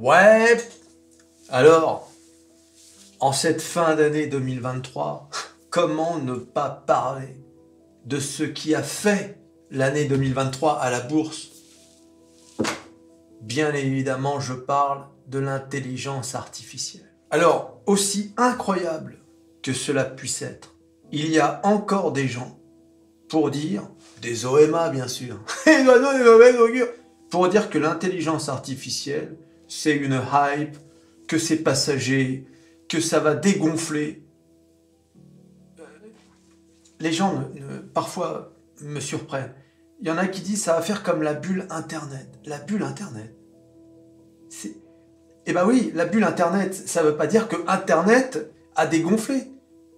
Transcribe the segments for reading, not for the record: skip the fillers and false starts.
Ouais, alors, en cette fin d'année 2023, comment ne pas parler de ce qui a fait l'année 2023 à la bourse? Bien évidemment, je parle de l'intelligence artificielle. Alors, aussi incroyable que cela puisse être, il y a encore des gens pour dire, des OMA bien sûr, pour dire que l'intelligence artificielle, c'est une hype, que c'est passager, que ça va dégonfler. Les gens parfois me surprennent. Il y en a qui disent ça va faire comme la bulle Internet. La bulle Internet. Eh ben oui, la bulle Internet, ça ne veut pas dire que Internet a dégonflé.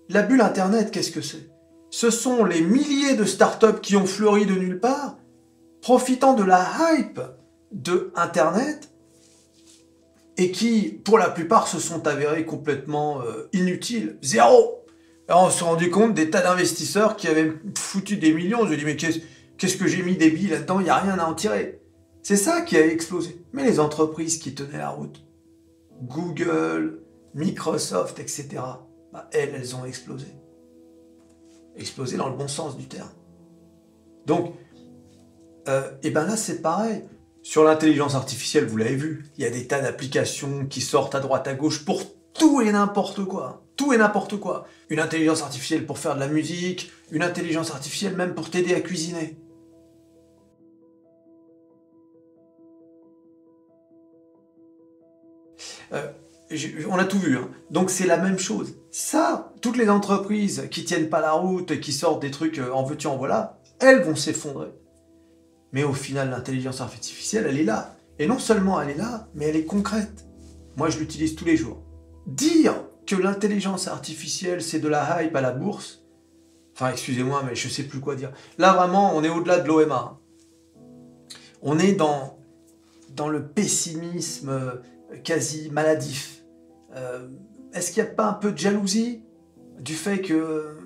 La bulle Internet, qu'est-ce que c'est? Ce sont les milliers de startups qui ont fleuri de nulle part, profitant de la hype de Internet, et qui, pour la plupart, se sont avérés complètement inutiles. Zéro. Alors on s'est rendu compte des tas d'investisseurs qui avaient foutu des millions. Je me dis, mais qu'est-ce que j'ai mis des billes là-dedans? Il n'y a rien à en tirer. C'est ça qui a explosé. Mais les entreprises qui tenaient la route, Google, Microsoft, etc., bah, elles ont explosé. Explosé dans le bon sens du terme. Donc, et ben là, c'est pareil. Sur l'intelligence artificielle, vous l'avez vu, il y a des tas d'applications qui sortent à droite à gauche pour tout et n'importe quoi. Tout et n'importe quoi. Une intelligence artificielle pour faire de la musique, une intelligence artificielle même pour t'aider à cuisiner. On a tout vu, hein. Donc c'est la même chose. Ça, toutes les entreprises qui tiennent pas la route et qui sortent des trucs en veux-tu en voilà, elles vont s'effondrer. Mais au final, l'intelligence artificielle, elle est là. Et non seulement elle est là, mais elle est concrète. Moi, je l'utilise tous les jours. Dire que l'intelligence artificielle, c'est de la hype à la bourse, enfin, excusez-moi, mais je sais plus quoi dire. Là, vraiment, on est au-delà de l'OMA. On est dans le pessimisme quasi maladif. Est-ce qu'il n'y a pas un peu de jalousie du fait que...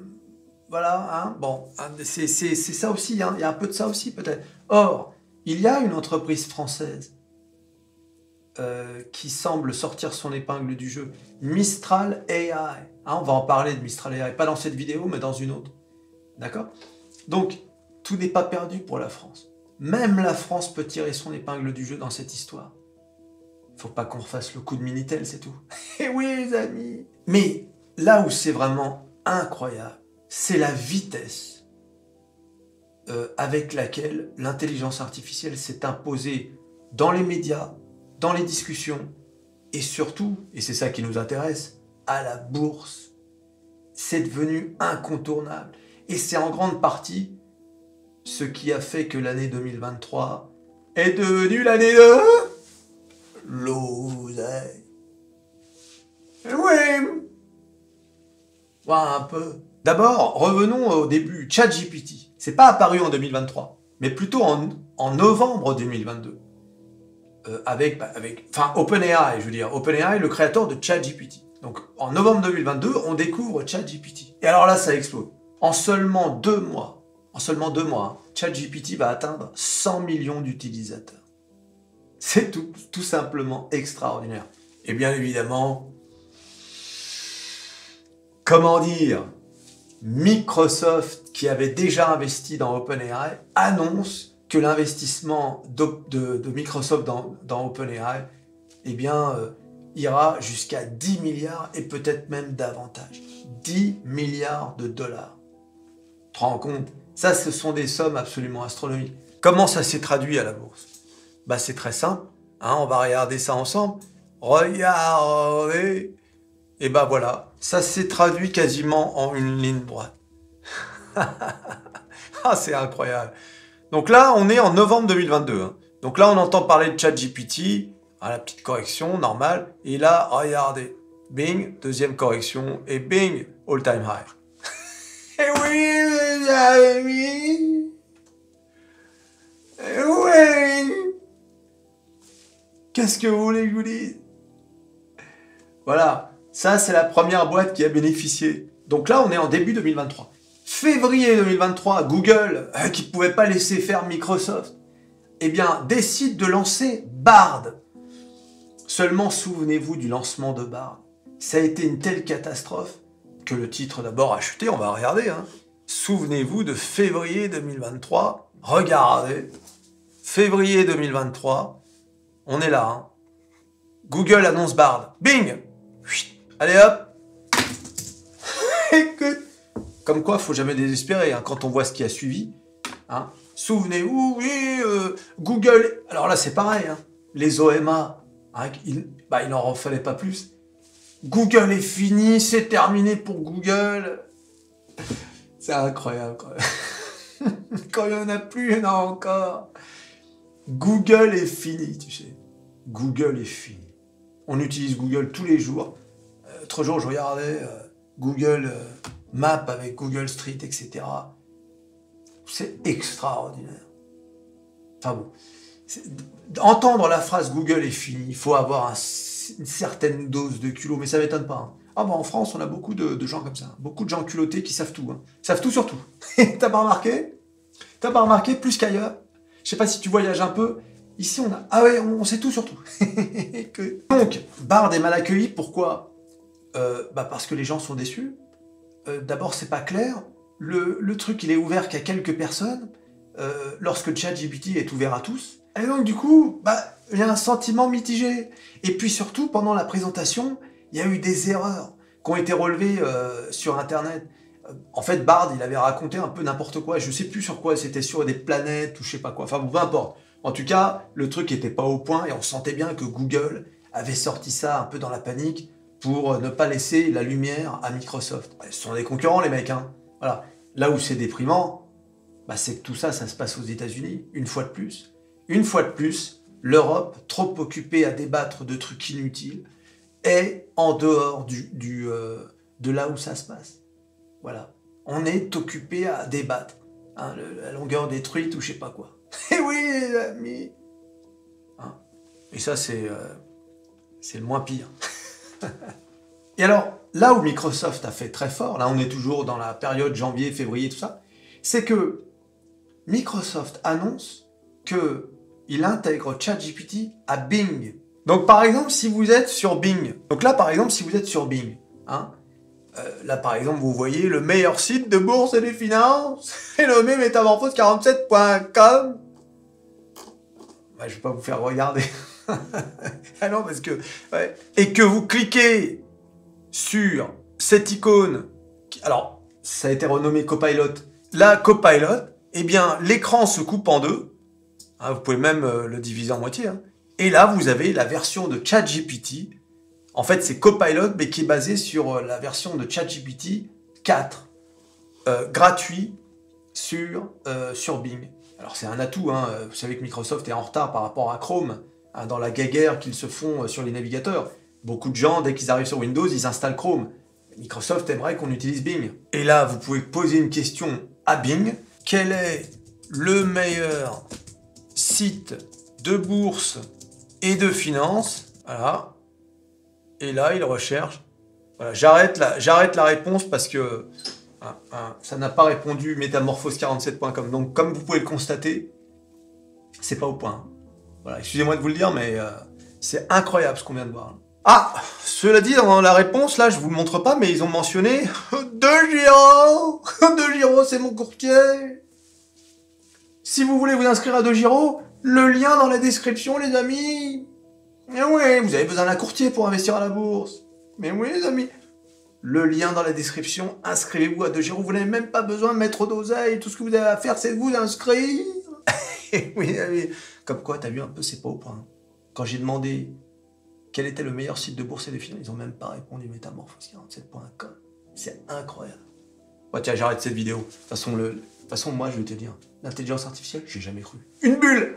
Voilà, hein, bon, c'est ça aussi, hein, il y a un peu de ça aussi peut-être. Or, il y a une entreprise française qui semble sortir son épingle du jeu, Mistral AI. Hein, on va en parler de Mistral AI, pas dans cette vidéo, mais dans une autre. D'accord? Donc, tout n'est pas perdu pour la France. Même la France peut tirer son épingle du jeu dans cette histoire. Faut pas qu'on refasse le coup de Minitel, c'est tout. Eh oui, les amis! Mais là où c'est vraiment incroyable, c'est la vitesse avec laquelle l'intelligence artificielle s'est imposée dans les médias, dans les discussions, et surtout, et c'est ça qui nous intéresse, à la bourse. C'est devenu incontournable. Et c'est en grande partie ce qui a fait que l'année 2023 est devenue l'année de l'oseille. Oui. Voilà, un peu. D'abord, revenons au début. ChatGPT, c'est pas apparu en 2023, mais plutôt en novembre 2022. Avec OpenAI, je veux dire. OpenAI, le créateur de ChatGPT. Donc, en novembre 2022, on découvre ChatGPT. Et alors là, ça explose. En seulement 2 mois, hein, ChatGPT va atteindre 100 millions d'utilisateurs. C'est tout simplement extraordinaire. Et bien évidemment, comment dire, Microsoft, qui avait déjà investi dans OpenAI, annonce que l'investissement de Microsoft dans OpenAI, eh bien, ira jusqu'à 10 milliards et peut-être même davantage. 10 milliards de dollars. Tu te rends compte? Ça, ce sont des sommes absolument astronomiques. Comment ça s'est traduit à la bourse? Bah, c'est très simple. Hein, on va regarder ça ensemble. Regardez. Et ben voilà, ça s'est traduit quasiment en une ligne droite. Ah, c'est incroyable. Donc là, on est en novembre 2022. Hein. Donc là, on entend parler de ChatGPT, la petite correction, normale. Et là, regardez, bing, deuxième correction, et bing, all-time high. Et oui, les amis. Et oui. Qu'est-ce que vous voulez que je vous dise? Voilà. Ça, c'est la première boîte qui a bénéficié. Donc là, on est en début 2023. Février 2023, Google, qui ne pouvait pas laisser faire Microsoft, eh bien, décide de lancer Bard. Seulement souvenez-vous du lancement de Bard. Ça a été une telle catastrophe que le titre d'abord a chuté, on va regarder. Hein. Souvenez-vous de février 2023. Regardez. Février 2023. On est là. Hein. Google annonce Bard. Bing. Allez hop. Écoute. Comme quoi, faut jamais désespérer hein, quand on voit ce qui a suivi. Hein. Souvenez-vous, oui, Google. Alors là, c'est pareil. Hein. Les OMA, hein, il n'en fallait pas plus. Google est fini, c'est terminé pour Google. C'est incroyable. Quand il n'y en a plus, il y en a encore. Google est fini, tu sais. Google est fini. On utilise Google tous les jours. L'autre jour, je regardais Google Maps avec Google Street, etc. C'est extraordinaire. Enfin bon. Entendre la phrase Google est fini, il faut avoir une certaine dose de culot, mais ça m'étonne pas. Hein. Ah bon, en France, on a beaucoup de gens comme ça. Beaucoup de gens culottés qui savent tout. Hein. Savent tout sur tout. T'as pas remarqué? T'as pas remarqué plus qu'ailleurs? Je sais pas si tu voyages un peu. Ici, on a... Ah ouais, on sait tout sur tout. Donc, Bard est mal accueilli. Pourquoi? Parce que les gens sont déçus. D'abord, c'est pas clair. Le truc, il est ouvert qu'à quelques personnes. Lorsque ChatGPT est ouvert à tous. Et donc, du coup, il y a un sentiment mitigé. Et puis surtout, pendant la présentation, il y a eu des erreurs qui ont été relevées sur Internet. En fait, Bard, il avait raconté un peu n'importe quoi. Je sais plus sur quoi, c'était sur des planètes ou je sais pas quoi. Enfin bon, peu importe. En tout cas, le truc était pas au point et on sentait bien que Google avait sorti ça un peu dans la panique pour ne pas laisser la lumière à Microsoft. Ce sont des concurrents, les mecs. Hein. Voilà. Là où c'est déprimant, c'est que tout ça, ça se passe aux États-Unis, une fois de plus. Une fois de plus, l'Europe, trop occupée à débattre de trucs inutiles, est en dehors de là où ça se passe. Voilà. On est occupé à débattre. Hein, la longueur des truites ou je sais pas quoi. Et oui, les amis. Hein. Et ça, c'est le moins pire. Et alors, là où Microsoft a fait très fort, là on est toujours dans la période janvier, février, tout ça, c'est que Microsoft annonce qu'il intègre ChatGPT à Bing. Donc par exemple, si vous êtes sur Bing, donc là par exemple, si vous êtes sur Bing, hein, là par exemple, vous voyez le meilleur site de bourse et des finances, est nommé métamorphose47.com. Je vais pas vous faire regarder. Ah non, parce que... Ouais. Et que vous cliquez sur cette icône, alors, ça a été renommé Copilot. La Copilot, eh bien, l'écran se coupe en deux. Hein, vous pouvez même le diviser en moitié. Hein. Et là, vous avez la version de ChatGPT. En fait, c'est Copilot, mais qui est basé sur la version de ChatGPT 4, gratuit sur Bing. Alors, c'est un atout. Hein. Vous savez que Microsoft est en retard par rapport à Chrome, hein, dans la guéguerre qu'ils se font sur les navigateurs. Beaucoup de gens, dès qu'ils arrivent sur Windows, ils installent Chrome. Microsoft aimerait qu'on utilise Bing. Et là, vous pouvez poser une question à Bing. Quel est le meilleur site de bourse et de finance? Voilà. Et là, il recherche. Voilà, j'arrête la réponse parce que ça n'a pas répondu métamorphose47.com. Donc, comme vous pouvez le constater, c'est pas au point. Voilà, excusez-moi de vous le dire, mais c'est incroyable ce qu'on vient de voir. Ah, cela dit, dans la réponse, là, je vous le montre pas, mais ils ont mentionné DeGiro. DeGiro, c'est mon courtier. Si vous voulez vous inscrire à DeGiro, le lien dans la description, les amis. Mais oui, vous avez besoin d'un courtier pour investir à la bourse. Mais oui, les amis. Le lien dans la description, inscrivez-vous à DeGiro. Vous n'avez même pas besoin de mettre d'oseille. Tout ce que vous avez à faire, c'est de vous inscrire. Oui, oui. Comme quoi, t'as vu un peu, c'est pas au point. Quand j'ai demandé quel était le meilleur site de bourse et de finances, ils ont même pas répondu métamorphose47.com. C'est incroyable. Ouais, tiens, j'arrête cette vidéo. De toute façon, moi, je vais te dire, l'intelligence artificielle, j'ai jamais cru. Une bulle.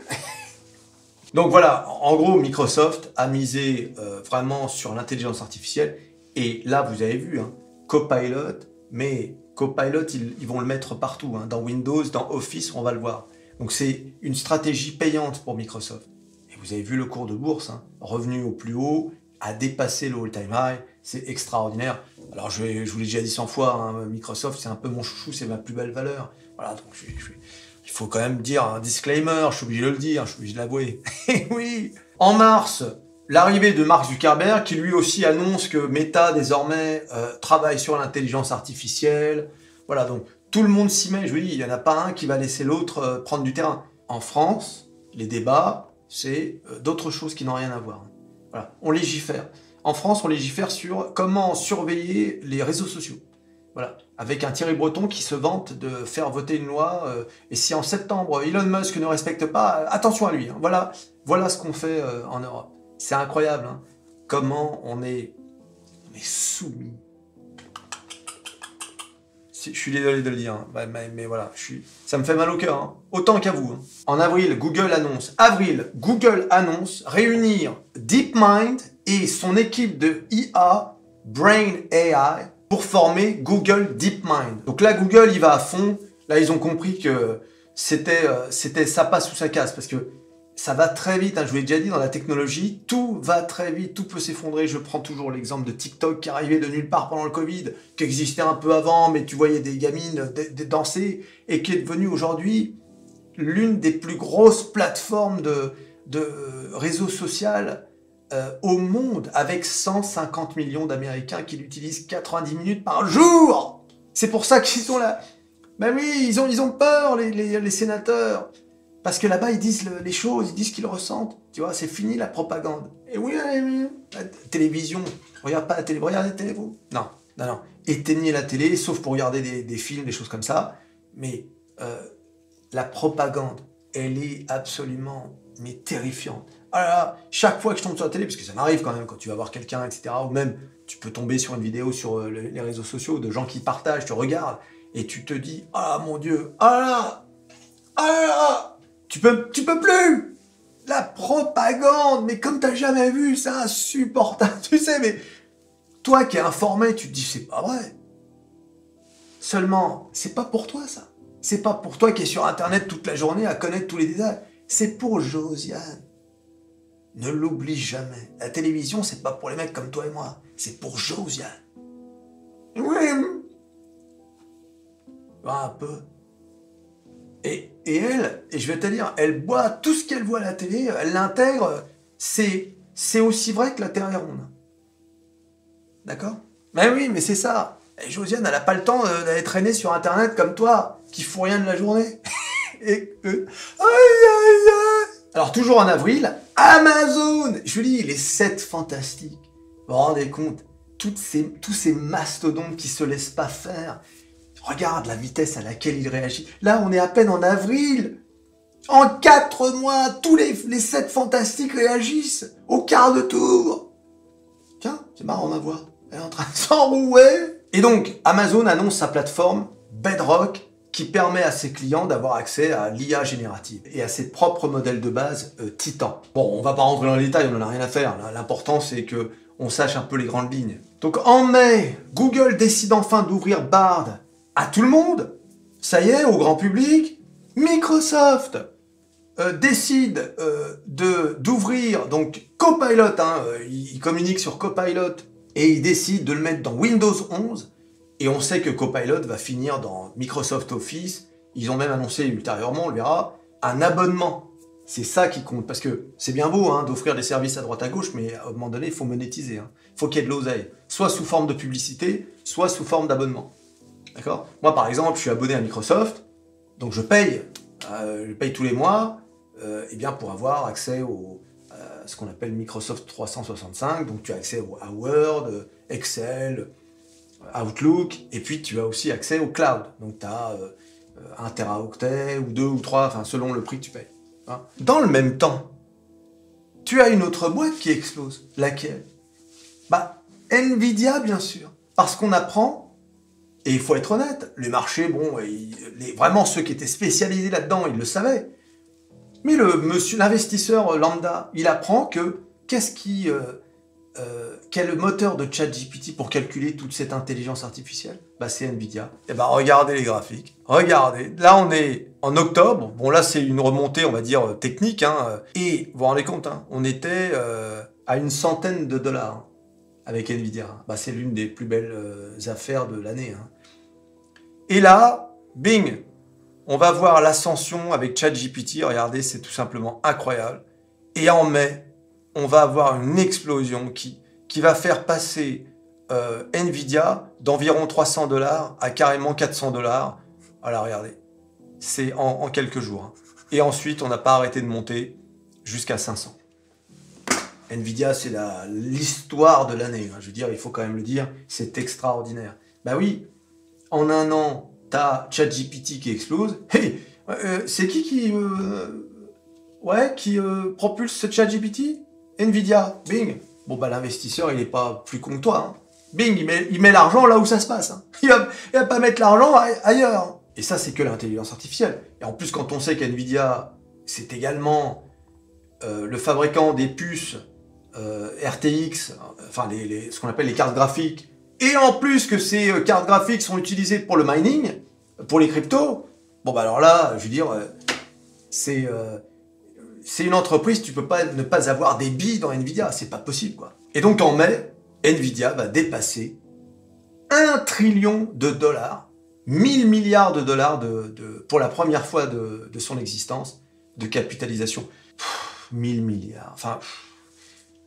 Donc voilà, en gros, Microsoft a misé vraiment sur l'intelligence artificielle. Et là, vous avez vu, hein, Copilot, mais Copilot, ils vont le mettre partout. Hein, dans Windows, dans Office, on va le voir. Donc c'est une stratégie payante pour Microsoft. Et vous avez vu le cours de bourse, hein, revenu au plus haut, a dépassé le all-time high, c'est extraordinaire. Alors je vous l'ai déjà dit 100 fois, hein, Microsoft c'est un peu mon chouchou, c'est ma plus belle valeur. Voilà, donc il faut quand même dire un disclaimer, je suis obligé de le dire, je suis obligé de l'avouer. Et oui, en mars L'arrivée de Mark Zuckerberg, qui lui aussi annonce que Meta, désormais, travaille sur l'intelligence artificielle. Voilà, donc tout le monde s'y met. Je vous dis, il n'y en a pas un qui va laisser l'autre prendre du terrain. En France, les débats, c'est d'autres choses qui n'ont rien à voir. Voilà, on légifère. En France, on légifère sur comment surveiller les réseaux sociaux. Voilà, avec un Thierry Breton qui se vante de faire voter une loi. Et si en septembre, Elon Musk ne respecte pas, attention à lui. Hein. Voilà ce qu'on fait en Europe. C'est incroyable, hein, comment on est soumis. Je suis désolé de le dire, hein, mais voilà, ça me fait mal au cœur, hein, autant qu'à vous. Hein. En avril, Google annonce réunir DeepMind et son équipe de IA, Brain AI, pour former Google DeepMind. Donc là, Google, il va à fond. Là, ils ont compris que c'était ça passe ou ça casse, parce que ça va très vite, hein, je vous l'ai déjà dit, dans la technologie, tout va très vite, tout peut s'effondrer. Je prends toujours l'exemple de TikTok qui arrivait de nulle part pendant le Covid, qui existait un peu avant, mais tu voyais des gamines danser, et qui est devenue aujourd'hui l'une des plus grosses plateformes de réseau social au monde, avec 150 millions d'Américains qui l'utilisent 90 minutes par jour. C'est pour ça qu'ils sont là. Ben oui, ils ont peur, les sénateurs. Parce que là-bas, ils disent les choses, ils disent ce qu'ils ressentent. Tu vois, c'est fini la propagande. Et oui, la télévision. Regarde pas la télé. Regardez la télé, vous. Non. Éteignez la télé, sauf pour regarder des films, des choses comme ça. Mais la propagande, elle est absolument terrifiante. Alors, chaque fois que je tombe sur la télé, parce que ça m'arrive quand même, quand tu vas voir quelqu'un, etc., ou même tu peux tomber sur une vidéo sur les réseaux sociaux de gens qui partagent, tu regardes, et tu te dis, ah mon Dieu, ah là, tu peux plus. La propagande, mais comme t'as jamais vu, c'est insupportable. Tu sais, mais toi qui es informé, tu te dis, c'est pas vrai. Seulement, c'est pas pour toi, ça. C'est pas pour toi qui es sur Internet toute la journée à connaître tous les détails. C'est pour Josiane. Ne l'oublie jamais. La télévision, c'est pas pour les mecs comme toi et moi. C'est pour Josiane. Oui. Un peu. Et elle, et je vais te dire, elle boit tout ce qu'elle voit à la télé, elle l'intègre, c'est aussi vrai que la Terre est ronde. D'accord? Mais oui, mais c'est ça. Et Josiane, elle n'a pas le temps d'aller traîner sur Internet comme toi, qui fout rien de la journée. Alors, toujours en avril, Amazon, je vous dis, les 7 fantastiques. Vous vous rendez compte? Tous ces mastodontes qui se laissent pas faire. Regarde la vitesse à laquelle il réagit. Là, on est à peine en avril. En 4 mois, tous les 7 fantastiques réagissent au quart de tour. Tiens, c'est marrant ma voix. Elle est en train de s'enrouer. Et donc, Amazon annonce sa plateforme Bedrock qui permet à ses clients d'avoir accès à l'IA générative et à ses propres modèles de base Titan. Bon, on va pas rentrer dans les détails, on n'en a rien à faire. L'important, c'est que on sache un peu les grandes lignes. Donc, en mai, Google décide enfin d'ouvrir Bard à tout le monde. Ça y est, au grand public. Microsoft décide d'ouvrir donc Copilot, il communique sur Copilot et il décide de le mettre dans Windows 11 et on sait que Copilot va finir dans Microsoft Office. Ils ont même annoncé ultérieurement, on le verra, un abonnement. C'est ça qui compte, parce que c'est bien beau d'offrir des services à droite à gauche, mais à un moment donné, il faut monétiser. Il faut qu'il y ait de l'oseille, soit sous forme de publicité, soit sous forme d'abonnement. D'accord? Moi, par exemple, je suis abonné à Microsoft, donc je paye tous les mois, pour avoir accès à ce qu'on appelle Microsoft 365. Donc tu as accès à Word, Excel, Outlook, et puis tu as aussi accès au cloud. Donc tu as 1 teraoctet, ou 2 ou 3, enfin selon le prix que tu payes. Hein. Dans le même temps, tu as une autre boîte qui explose. Laquelle? Nvidia, bien sûr. Parce qu'on apprend, et il faut être honnête, les marchés, vraiment ceux qui étaient spécialisés là-dedans, ils le savaient. Mais l'investisseur lambda, il apprend que quel moteur de ChatGPT pour calculer toute cette intelligence artificielle? C'est Nvidia. Et regardez les graphiques. Regardez. Là, on est en octobre. Bon, là, c'est une remontée, on va dire, technique. Et vous vous rendez compte, on était à une centaine de dollars avec Nvidia. C'est l'une des plus belles affaires de l'année. Et là, bing, on va voir l'ascension avec ChatGPT. Regardez, c'est tout simplement incroyable. Et en mai, on va avoir une explosion qui va faire passer Nvidia d'environ 300 $ à carrément 400 $. Voilà, regardez. C'est en quelques jours. Hein. Et ensuite, on n'a pas arrêté de monter jusqu'à 500. Nvidia, c'est l'histoire de l'année. Hein. Je veux dire, il faut quand même le dire, c'est extraordinaire. Bah oui, en un an, t'as ChatGPT qui explose. Hey, c'est qui propulse ce ChatGPT? Nvidia, bing. Bon bah l'investisseur, il est pas plus con que toi. Hein. Bing, il met l'argent là où ça se passe. Hein. Il va pas mettre l'argent ailleurs. Et ça, c'est que l'intelligence artificielle. Et en plus, quand on sait qu'Nvidia, c'est également le fabricant des puces RTX, enfin ce qu'on appelle les cartes graphiques, et en plus que ces cartes graphiques sont utilisées pour le mining, pour les cryptos, bon bah alors là, je veux dire, c'est une entreprise, tu peux pas ne pas avoir des billes dans Nvidia, c'est pas possible quoi. Et donc en mai, Nvidia va dépasser 1 trillion de dollars, 1000 milliards de dollars pour la première fois de son existence, de capitalisation. 1000 milliards, enfin...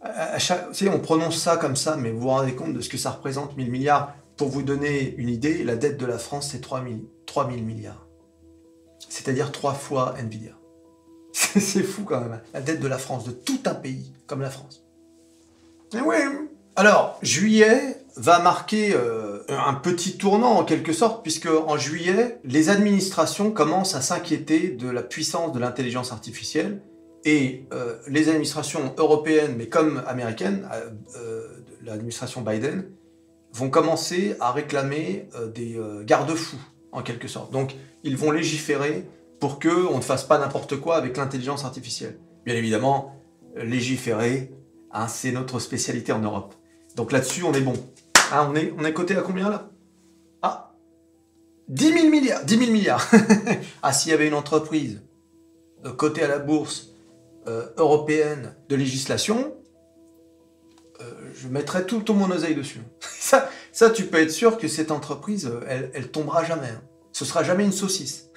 on prononce ça comme ça, mais vous vous rendez compte de ce que ça représente, 1000 milliards. Pour vous donner une idée, la dette de la France, c'est 3000 milliards. C'est-à-dire 3 fois Nvidia. C'est fou quand même, la dette de la France, de tout un pays comme la France. Et oui. Alors, juillet va marquer un petit tournant en quelque sorte, puisque en juillet, les administrations commencent à s'inquiéter de la puissance de l'intelligence artificielle. Et les administrations européennes, mais comme américaines, l'administration Biden, vont commencer à réclamer des garde-fous, en quelque sorte. Donc, ils vont légiférer pour qu'on ne fasse pas n'importe quoi avec l'intelligence artificielle. Bien évidemment, légiférer, hein, c'est notre spécialité en Europe. Donc là-dessus, on est bon. Hein, on est coté à combien, là? Ah, 10 000 milliards 10 000 milliards. Ah, s'il y avait une entreprise cotée à la bourse européenne de législation, je mettrais tout mon oseille dessus. ça, tu peux être sûr que cette entreprise, elle tombera jamais. Hein. Ce sera jamais une saucisse.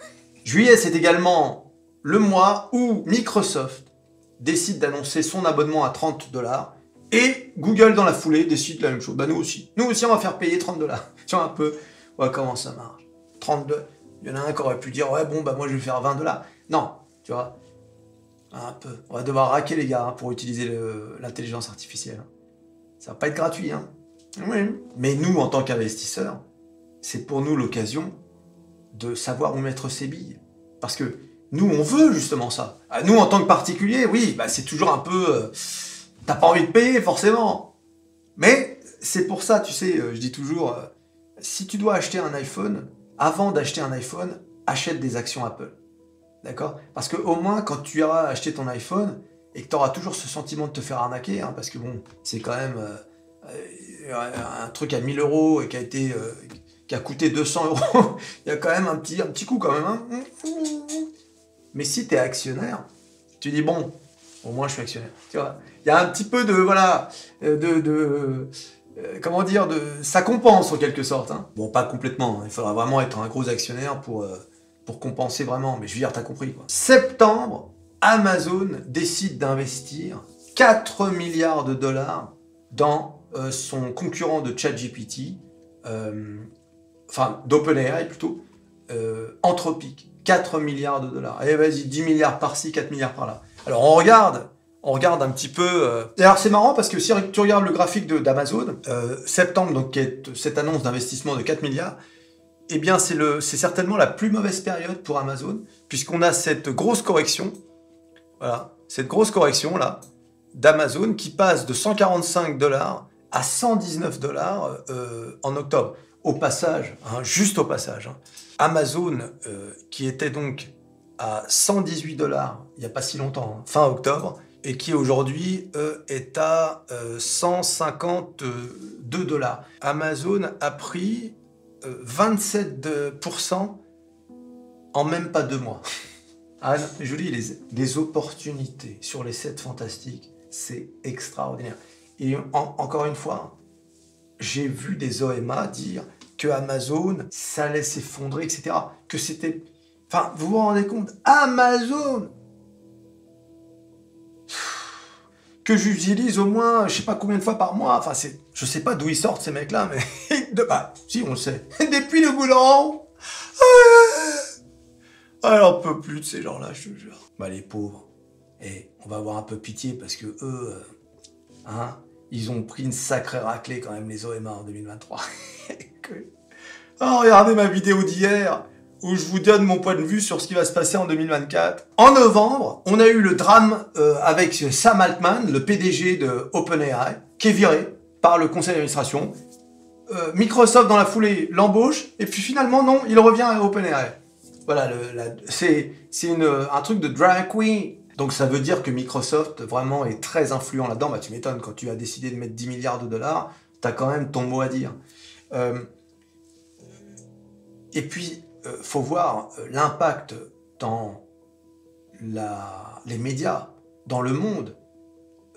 Juillet, c'est également le mois où Microsoft décide d'annoncer son abonnement à 30 $, et Google, dans la foulée, décide la même chose. Bah, nous aussi. Nous aussi, on va faire payer 30 $. Tu vois un peu comment ça marche. 32. Il y en a un qui aurait pu dire, ouais, bon, bah moi, je vais faire 20 $. Non, tu vois. Un peu. On va devoir raquer les gars hein, pour utiliser l'intelligence artificielle. Ça va pas être gratuit. Hein. Oui. Mais nous, en tant qu'investisseurs, c'est pour nous l'occasion de savoir où mettre ses billes. Parce que nous, on veut justement ça. Nous, en tant que particuliers, oui, bah, c'est toujours un peu... t'as pas envie de payer, forcément. Mais c'est pour ça, tu sais, je dis toujours, si tu dois acheter un iPhone, avant d'acheter un iPhone, achète des actions Apple. D'accord? Parce qu'au moins, quand tu iras acheter ton iPhone, et que tu auras toujours ce sentiment de te faire arnaquer, hein, parce que bon, c'est quand même un truc à 1000 € et qui a coûté 200 €, il y a quand même un petit coup quand même. Hein. Mais si tu es actionnaire, tu dis bon, au moins je suis actionnaire. Tu vois, il y a un petit peu de, voilà, comment dire, ça compense en quelque sorte. Hein. Bon, pas complètement, hein. Il faudra vraiment être un gros actionnaire pour compenser vraiment, mais je veux dire, t'as compris quoi. Septembre, Amazon décide d'investir 4 milliards de dollars dans son concurrent de ChatGPT, enfin d'OpenAI plutôt, Anthropic. 4 milliards de dollars. Allez, vas-y, 10 milliards par-ci, 4 milliards par-là. Alors on regarde un petit peu... Et alors c'est marrant parce que si tu regardes le graphique d'Amazon, septembre, donc qui est cette annonce d'investissement de 4 milliards, eh bien c'est certainement la plus mauvaise période pour Amazon, puisqu'on a cette grosse correction, voilà, cette grosse correction là, d'Amazon qui passe de 145 $ à 119 $ en octobre. Au passage, hein, juste au passage, hein, Amazon, qui était donc à 118 $ il n'y a pas si longtemps, hein, fin octobre, et qui aujourd'hui est à 152 $. Amazon a pris 27% en même pas 2 mois. Ah non, je vous dis, les opportunités sur les 7 fantastiques, c'est extraordinaire. Et encore une fois, j'ai vu des OMA dire que Amazon, ça allait s'effondrer, etc. Que c'était... Enfin, vous vous rendez compte, Amazon, que j'utilise au moins, je sais pas combien de fois par mois. Enfin, je sais pas d'où ils sortent ces mecs-là, mais si on le sait. Depuis le boulot. Alors, on peut plus de ces gens-là, je te jure. Bah les pauvres. Et on va avoir un peu pitié parce que eux, hein, ils ont pris une sacrée raclée quand même les OMA en 2023. Oh, regardez ma vidéo d'hier où je vous donne mon point de vue sur ce qui va se passer en 2024. En novembre, on a eu le drame avec Sam Altman, le PDG de OpenAI, qui est viré par le conseil d'administration. Microsoft, dans la foulée, l'embauche, et puis finalement, non, il revient à OpenAI. Voilà, c'est un truc de drag queen. Donc ça veut dire que Microsoft, vraiment, est très influent là-dedans. Bah, tu m'étonnes, quand tu as décidé de mettre 10 milliards de dollars, tu as quand même ton mot à dire. Et puis, faut voir l'impact dans les médias, dans le monde,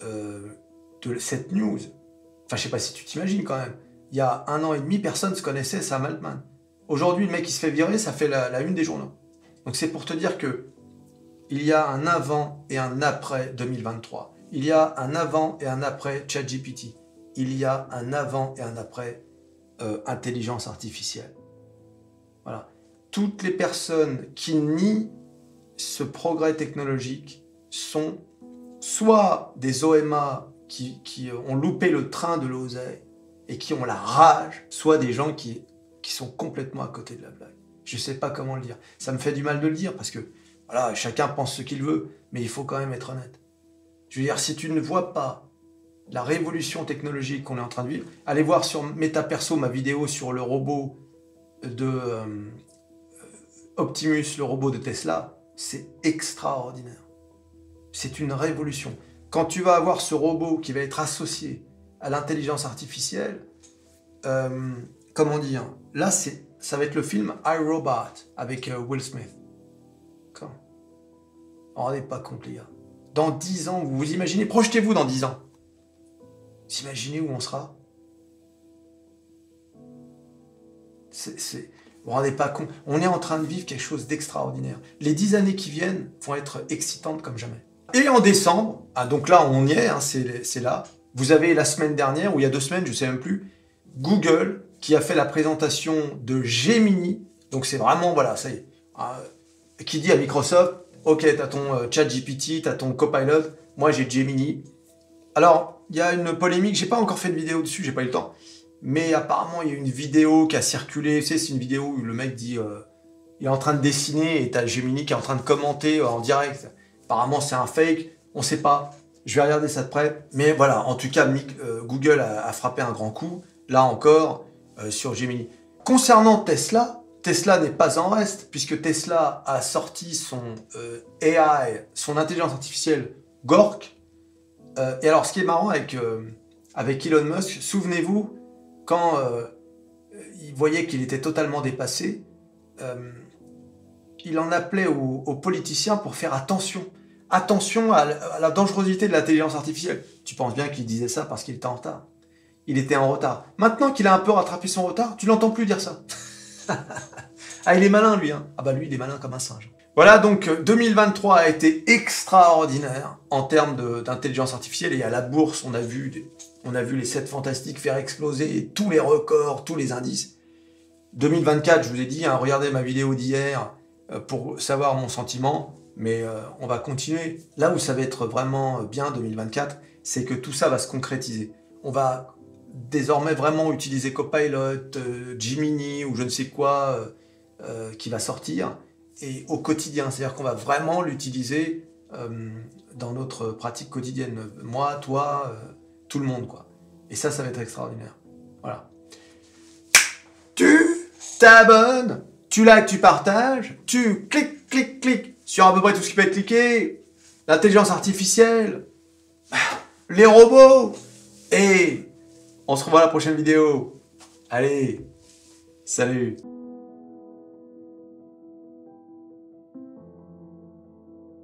de cette news. Enfin, je sais pas si tu t'imagines quand même. Il y a 1 an et demi, personne ne se connaissait Sam Altman. Aujourd'hui, le mec qui se fait virer, ça fait la une des journaux. Donc c'est pour te dire que il y a un avant et un après 2023. Il y a un avant et un après ChatGPT. Il y a un avant et un après intelligence artificielle. Voilà. Toutes les personnes qui nient ce progrès technologique sont soit des OMA qui ont loupé le train de l'oseille et qui ont la rage, soit des gens qui sont complètement à côté de la blague. Je ne sais pas comment le dire. Ça me fait du mal de le dire parce que voilà, chacun pense ce qu'il veut, mais il faut quand même être honnête. Je veux dire, si tu ne vois pas la révolution technologique qu'on est en train de vivre, allez voir sur MetaPerso ma vidéo sur le robot de Optimus, le robot de Tesla. C'est extraordinaire. C'est une révolution. Quand tu vas avoir ce robot qui va être associé à l'intelligence artificielle, comment dire, là ça va être le film iRobot avec Will Smith. Quand on n'est pas compte, les gars. Dans 10 ans, vous vous imaginez, projetez-vous dans 10 ans. Vous imaginez où on sera? Vous vous rendez pas compte? On est en train de vivre quelque chose d'extraordinaire. Les 10 années qui viennent vont être excitantes comme jamais. Et en décembre, donc là on y est, hein, c'est là, vous avez la semaine dernière, ou il y a 2 semaines, je ne sais même plus, Google qui a fait la présentation de Gemini, donc c'est vraiment, voilà, ça y est, qui dit à Microsoft, ok, tu as ton ChatGPT, tu as ton Copilot, moi j'ai Gemini. Alors, il y a une polémique, j'ai pas encore fait de vidéo dessus, j'ai pas eu le temps, mais apparemment il y a une vidéo qui a circulé, tu sais, c'est une vidéo où le mec dit, il est en train de dessiner et tu as Gemini qui est en train de commenter en direct. Apparemment, c'est un fake, on ne sait pas. Je vais regarder ça de près. Mais voilà, en tout cas, Google a frappé un grand coup, là encore, sur Gemini. Concernant Tesla, Tesla n'est pas en reste, puisque Tesla a sorti son AI, son intelligence artificielle Gork. Et alors, ce qui est marrant avec Elon Musk, souvenez-vous, quand il voyait qu'il était totalement dépassé, il en appelait aux politiciens pour faire attention. Attention à la dangerosité de l'intelligence artificielle. Tu penses bien qu'il disait ça parce qu'il était en retard. Il était en retard. Maintenant qu'il a un peu rattrapé son retard, tu l'entends plus dire ça. Ah, il est malin, lui. Hein. Ah bah lui, il est malin comme un singe. Voilà, donc 2023 a été extraordinaire en termes d'intelligence artificielle. Et à la bourse, on a vu les 7 fantastiques faire exploser tous les records, tous les indices. 2024, je vous ai dit, hein, regardez ma vidéo d'hier pour savoir mon sentiment, mais on va continuer. Là où ça va être vraiment bien 2024, c'est que tout ça va se concrétiser. On va désormais vraiment utiliser Copilot, Gemini ou je ne sais quoi qui va sortir, et au quotidien. C'est-à-dire qu'on va vraiment l'utiliser dans notre pratique quotidienne. Moi, toi, tout le monde, quoi. Et ça va être extraordinaire. Voilà. Tu t'abonnes, tu likes, tu partages, tu cliques sur à peu près tout ce qui peut être cliqué, l'intelligence artificielle, les robots, et on se revoit à la prochaine vidéo. Allez, salut!